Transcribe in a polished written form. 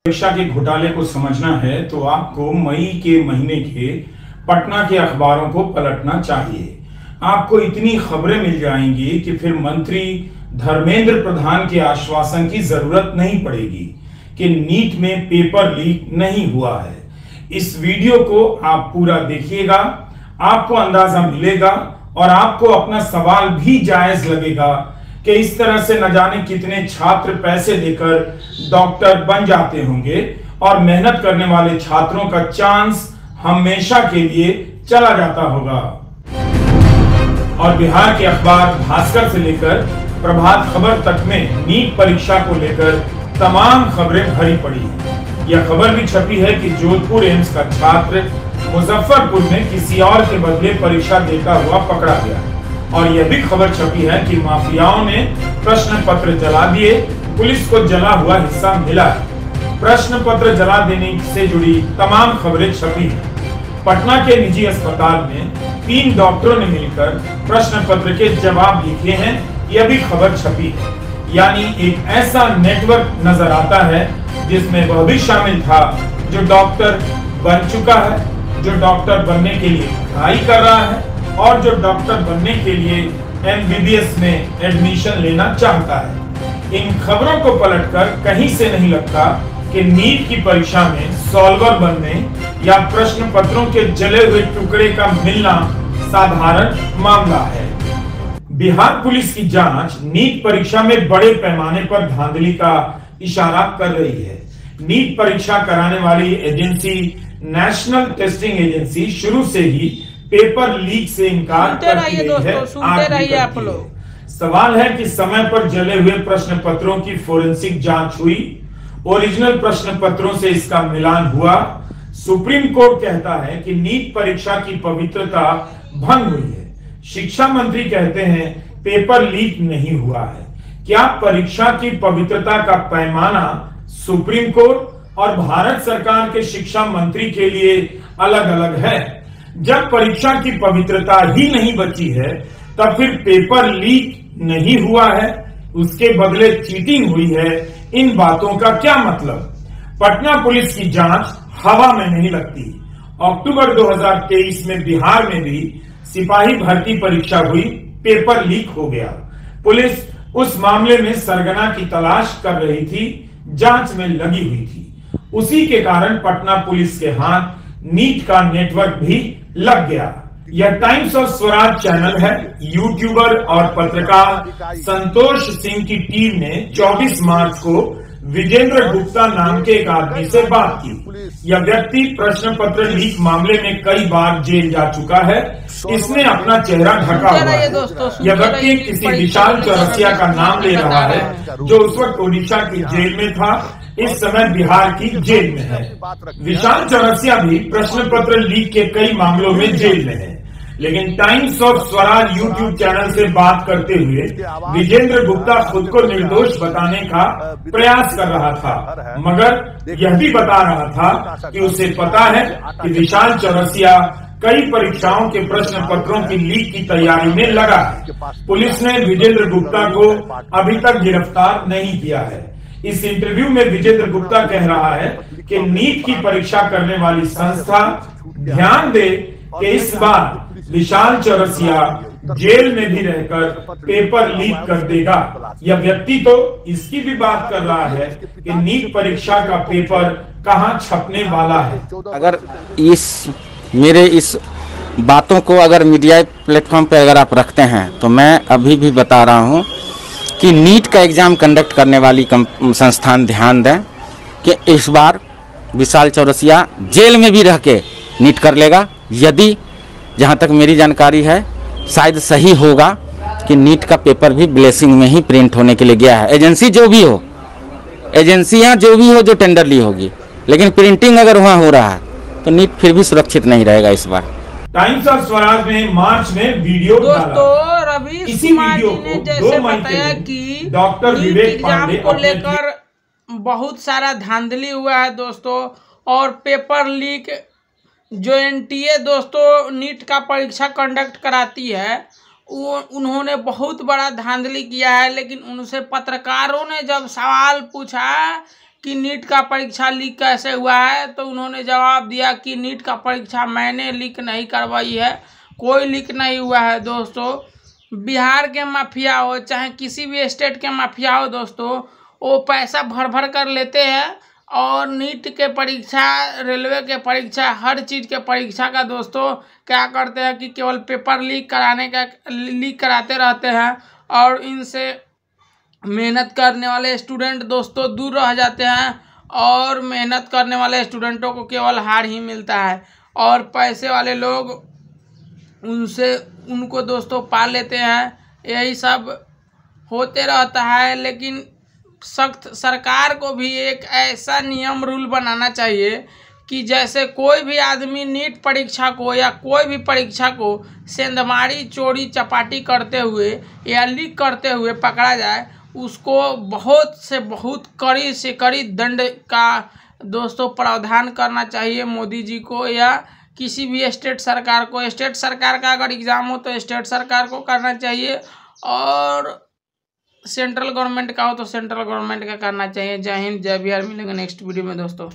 परीक्षा के घोटाले को समझना है तो आपको मई के महीने के पटना के अखबारों को पलटना चाहिए। आपको इतनी खबरें मिल जाएंगी कि फिर मंत्री धर्मेंद्र प्रधान के आश्वासन की जरूरत नहीं पड़ेगी कि नीट में पेपर लीक नहीं हुआ है। इस वीडियो को आप पूरा देखिएगा, आपको अंदाजा मिलेगा और आपको अपना सवाल भी जायज लगेगा कि इस तरह से न जाने कितने छात्र पैसे देकर डॉक्टर बन जाते होंगे और मेहनत करने वाले छात्रों का चांस हमेशा के लिए चला जाता होगा। और बिहार के अखबार भास्कर से लेकर प्रभात खबर तक में नीट परीक्षा को लेकर तमाम खबरें भरी पड़ी हैं। यह खबर भी छपी है कि जोधपुर एम्स का छात्र मुजफ्फरपुर में किसी और के बदले परीक्षा देता हुआ पकड़ा गया। और यह भी खबर छपी है कि माफियाओं ने प्रश्न पत्र जला दिए, पुलिस को जला हुआ हिस्सा मिला है। प्रश्न पत्र जला देने से जुड़ी तमाम खबरें छपी हैं। पटना के निजी अस्पताल में 3 डॉक्टरों ने मिलकर प्रश्न पत्र के जवाब लिखे हैं, यह भी खबर छपी है। यानी एक ऐसा नेटवर्क नजर आता है जिसमें वह भी शामिल था जो डॉक्टर बन चुका है, जो डॉक्टर बनने के लिए पढ़ाई कर रहा है और जो डॉक्टर बनने के लिए MBBS में एडमिशन लेना चाहता है। इन खबरों को पलटकर कहीं से नहीं लगता कि नीट की परीक्षा में सॉल्वर बनने या प्रश्न पत्रों के जले हुए टुकड़े का मिलना साधारण मामला है। बिहार पुलिस की जांच नीट परीक्षा में बड़े पैमाने पर धांधली का इशारा कर रही है। नीट परीक्षा कराने वाली एजेंसी नेशनल टेस्टिंग एजेंसी शुरू से ही पेपर लीक से इनकार करती रही है। आप लोग सवाल है कि समय पर जले हुए प्रश्न पत्रों की फोरेंसिक जांच हुई, ओरिजिनल प्रश्न पत्रों से इसका मिलान हुआ। सुप्रीम कोर्ट कहता है कि नीट परीक्षा की पवित्रता भंग हुई है। शिक्षा मंत्री कहते हैं पेपर लीक नहीं हुआ है। क्या परीक्षा की पवित्रता का पैमाना सुप्रीम कोर्ट और भारत सरकार के शिक्षा मंत्री के लिए अलग अलग है? जब परीक्षा की पवित्रता ही नहीं बची है तब फिर पेपर लीक नहीं हुआ है, उसके बदले चीटिंग हुई है, इन बातों का क्या मतलब? पटना पुलिस की जांच हवा में नहीं लगती। अक्टूबर 2023 में बिहार में भी सिपाही भर्ती परीक्षा हुई, पेपर लीक हो गया। पुलिस उस मामले में सरगना की तलाश कर रही थी, जांच में लगी हुई थी। उसी के कारण पटना पुलिस के हाथ नीट का नेटवर्क भी लग गया। यह टाइम्स ऑफ स्वराज चैनल है। यूट्यूबर और पत्रकार संतोष सिंह की टीम ने 24 मार्च को विजेंद्र गुप्ता नाम के एक आदमी से बात की। यह व्यक्ति प्रश्न पत्र लीक मामले में कई बार जेल जा चुका है। इसने अपना चेहरा ढका हुआ है। यह व्यक्ति किसी विशाल चौरसिया का नाम ले रहा है जो उस वक्त ओडिशा की जेल में था, इस समय बिहार की जेल में है। विशाल चौरसिया भी प्रश्न पत्र लीक के कई मामलों में जेल में है, लेकिन times of Swaraj YouTube channel से बात करते हुए विजेंद्र गुप्ता खुद को निर्दोष बताने का प्रयास कर रहा था, मगर यह भी बता रहा था कि उसे पता है कि विशाल चौरसिया कई परीक्षाओं के प्रश्न पत्रों की लीक की तैयारी में लगा है। पुलिस ने विजेंद्र गुप्ता को अभी तक गिरफ्तार नहीं किया है। इस इंटरव्यू में विजेंद्र गुप्ता कह रहा है कि नीट की परीक्षा करने वाली संस्था ध्यान दे कि इस बार विशाल चौरसिया जेल में भी रहकर पेपर लीक कर देगा। यह व्यक्ति तो इसकी भी बात कर रहा है कि नीट परीक्षा का पेपर कहां छपने वाला है। अगर मेरे इस बातों को अगर मीडिया प्लेटफॉर्म पे अगर आप रखते हैं तो मैं अभी भी बता रहा हूं कि नीट का एग्जाम कंडक्ट करने वाली संस्थान ध्यान दें कि इस बार विशाल चौरसिया जेल में भी रह के नीट कर लेगा। यदि जहां तक मेरी जानकारी है शायद सही होगा कि नीट का पेपर भी ब्लेसिंग में ही प्रिंट होने के लिए गया है। एजेंसी जो भी हो, एजेंसियां जो भी हो जो टेंडर ली होगी, लेकिन प्रिंटिंग अगर वहां हो रहा है तो नीट फिर भी सुरक्षित नहीं रहेगा इस बार। टाइम्स ऑफ स्वराज में मार्च में वीडियो दोस्तों रवीश कुमार जी ने जैसे बताया कि डॉक्टर विवेक पांडे को लेकर बहुत सारा धांधली हुआ है दोस्तों, और पेपर लीक जो NTA दोस्तों नीट का परीक्षा कंडक्ट कराती है उन्होंने बहुत बड़ा धांधली किया है। लेकिन उनसे पत्रकारों ने जब सवाल पूछा कि नीट का परीक्षा लीक कैसे हुआ है, तो उन्होंने जवाब दिया कि नीट का परीक्षा मैंने लीक नहीं करवाई है, कोई लीक नहीं हुआ है। दोस्तों बिहार के माफिया हो चाहे किसी भी स्टेट के माफिया हो दोस्तों, वो पैसा भर भर कर लेते हैं और नीट के परीक्षा, रेलवे के परीक्षा, हर चीज़ के परीक्षा का दोस्तों क्या करते हैं कि केवल पेपर लीक कराते रहते हैं और इनसे मेहनत करने वाले स्टूडेंट दोस्तों दूर रह जाते हैं और मेहनत करने वाले स्टूडेंटों को केवल हार ही मिलता है और पैसे वाले लोग उनको दोस्तों पा लेते हैं। यही सब होते रहता है। लेकिन सख्त सरकार को भी एक ऐसा नियम रूल बनाना चाहिए कि जैसे कोई भी आदमी नीट परीक्षा को या कोई भी परीक्षा को सेंधमारी चोरी चपाटी करते हुए या लीक करते हुए पकड़ा जाए, उसको बहुत से बहुत कड़ी से कड़ी दंड का दोस्तों प्रावधान करना चाहिए मोदी जी को या किसी भी स्टेट सरकार को। स्टेट सरकार का अगर एग्ज़ाम हो तो स्टेट सरकार को करना चाहिए और सेंट्रल गवर्नमेंट का हो तो सेंट्रल गवर्नमेंट का करना चाहिए। जय हिंद जय बिहार। मिलेंगे नेक्स्ट वीडियो में दोस्तों।